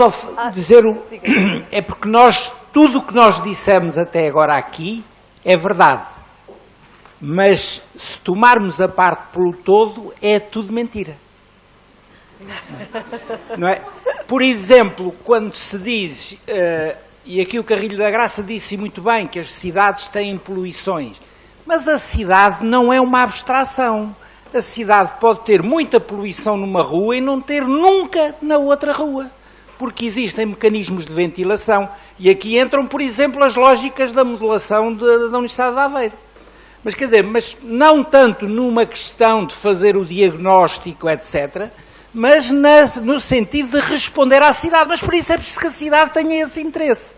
só dizer, é porque tudo o que nós dissemos até agora aqui é verdade, mas se tomarmos a parte pelo todo, é tudo mentira. Não é? Por exemplo, quando se diz, e aqui o Carrilho da Graça disse muito bem, que as cidades têm poluições, mas a cidade não é uma abstração. A cidade pode ter muita poluição numa rua e não ter nunca na outra rua, porque existem mecanismos de ventilação. E aqui entram, por exemplo, as lógicas da modelação da Universidade de Aveiro. Mas, quer dizer, não tanto numa questão de fazer o diagnóstico, etc., mas no sentido de responder à cidade. Mas por isso é preciso que a cidade tenha esse interesse.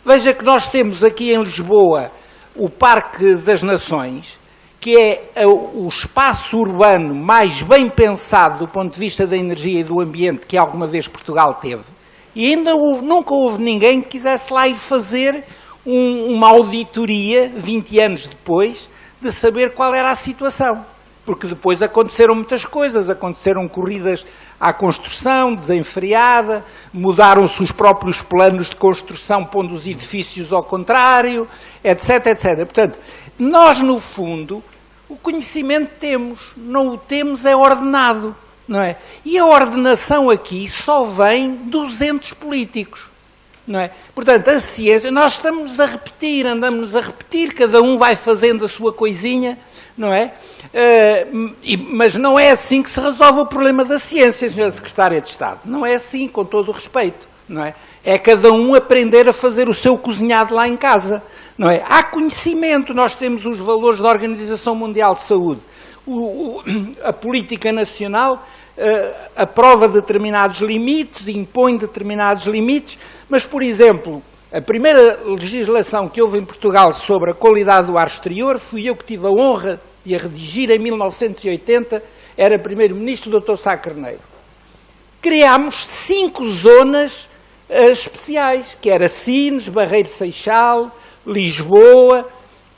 Veja que nós temos aqui em Lisboa o Parque das Nações, que é o espaço urbano mais bem pensado do ponto de vista da energia e do ambiente que alguma vez Portugal teve. E ainda nunca houve ninguém que quisesse lá ir fazer uma auditoria, 20 anos depois, de saber qual era a situação. Porque depois aconteceram muitas coisas, aconteceram corridas à construção, desenfreada, mudaram-se os próprios planos de construção, pondo os edifícios ao contrário, etc, etc. Portanto, nós, no fundo, o conhecimento temos, não o temos é ordenado, não é? E a ordenação aqui só vem dos entes políticos, não é? Portanto, a ciência, nós estamos a repetir, andamos a repetir, cada um vai fazendo a sua coisinha, não é? Mas não é assim que se resolve o problema da ciência, Sra. Secretária de Estado. Não é assim, com todo o respeito, não é? É cada um aprender a fazer o seu cozinhado lá em casa, não é? Há conhecimento, nós temos os valores da Organização Mundial de Saúde. A política nacional aprova determinados limites, impõe determinados limites, mas, por exemplo, a primeira legislação que houve em Portugal sobre a qualidade do ar exterior, fui eu que tive a honra de a redigir em 1980, era primeiro-ministro o Dr. Sá Carneiro. Criámos 5 zonas especiais, que era Sines, Barreiro Seixal, Lisboa,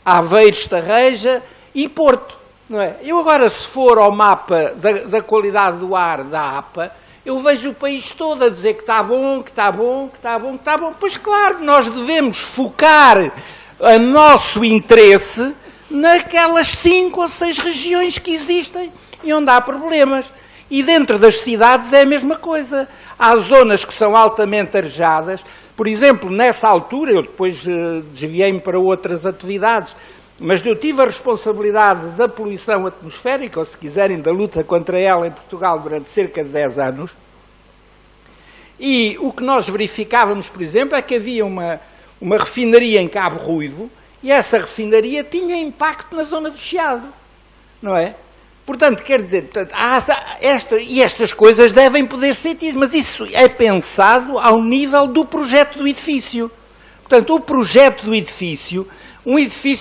Aveiro, Estarreja e Porto, não é? Eu agora, se for ao mapa da qualidade do ar da APA, eu vejo o país todo a dizer que está bom, que está bom, que está bom, que está bom. Pois claro, nós devemos focar o nosso interesse naquelas 5 ou 6 regiões que existem e onde há problemas. E dentro das cidades é a mesma coisa. Há zonas que são altamente arejadas. Por exemplo, nessa altura, eu depois desviei-me para outras atividades, mas eu tive a responsabilidade da poluição atmosférica, ou se quiserem, da luta contra ela em Portugal durante cerca de 10 anos. E o que nós verificávamos, por exemplo, é que havia uma refinaria em Cabo Ruivo e essa refinaria tinha impacto na zona do Chiado, não é? Portanto, quer dizer, estas coisas devem poder ser tidas, mas isso é pensado ao nível do projeto do edifício. Portanto, o projeto do edifício,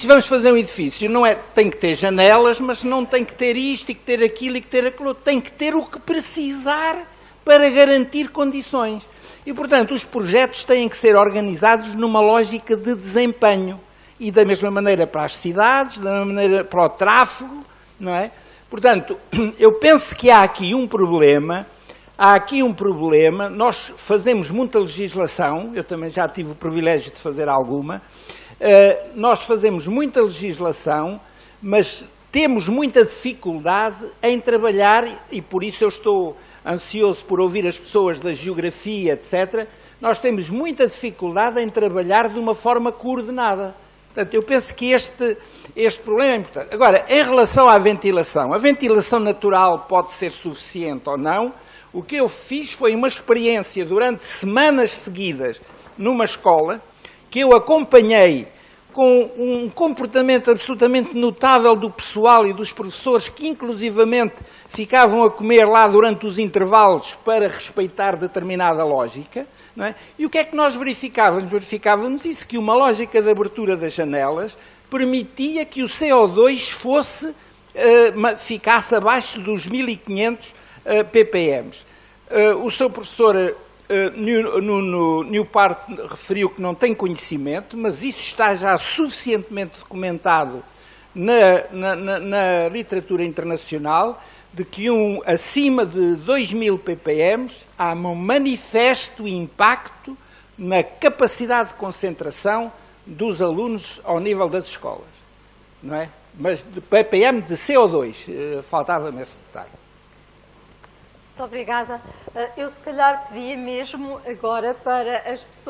vamos fazer um edifício, não é, tem que ter janelas, mas não tem que ter isto, e que ter aquilo, e que ter aquilo, tem que ter o que precisar para garantir condições. E, portanto, os projetos têm que ser organizados numa lógica de desempenho. E da mesma maneira para as cidades, da mesma maneira para o tráfego, não é? Portanto, eu penso que há aqui um problema, nós fazemos muita legislação, eu também já tive o privilégio de fazer alguma, nós fazemos muita legislação, mas temos muita dificuldade em trabalhar, e por isso eu estou ansioso por ouvir as pessoas da geografia, etc., nós temos muita dificuldade em trabalhar de uma forma coordenada. Portanto, eu penso que este problema é importante. Agora, em relação à ventilação, a ventilação natural pode ser suficiente ou não. O que eu fiz foi uma experiência durante semanas seguidas numa escola, que eu acompanhei com um comportamento absolutamente notável do pessoal e dos professores, que inclusivamente ficavam a comer lá durante os intervalos para respeitar determinada lógica. Não é? E o que é que nós verificávamos? Verificávamos isso, que uma lógica de abertura das janelas permitia que o CO2 ficasse abaixo dos 1500 ppm. O seu professor Nuno Newpart referiu que não tem conhecimento, mas isso está já suficientemente documentado na literatura internacional de que acima de 2000 ppm há um manifesto impacto na capacidade de concentração dos alunos ao nível das escolas, não é? Mas de ppm de CO2, faltava-me esse detalhe. Muito obrigada. Eu se calhar pedia mesmo agora para as pessoas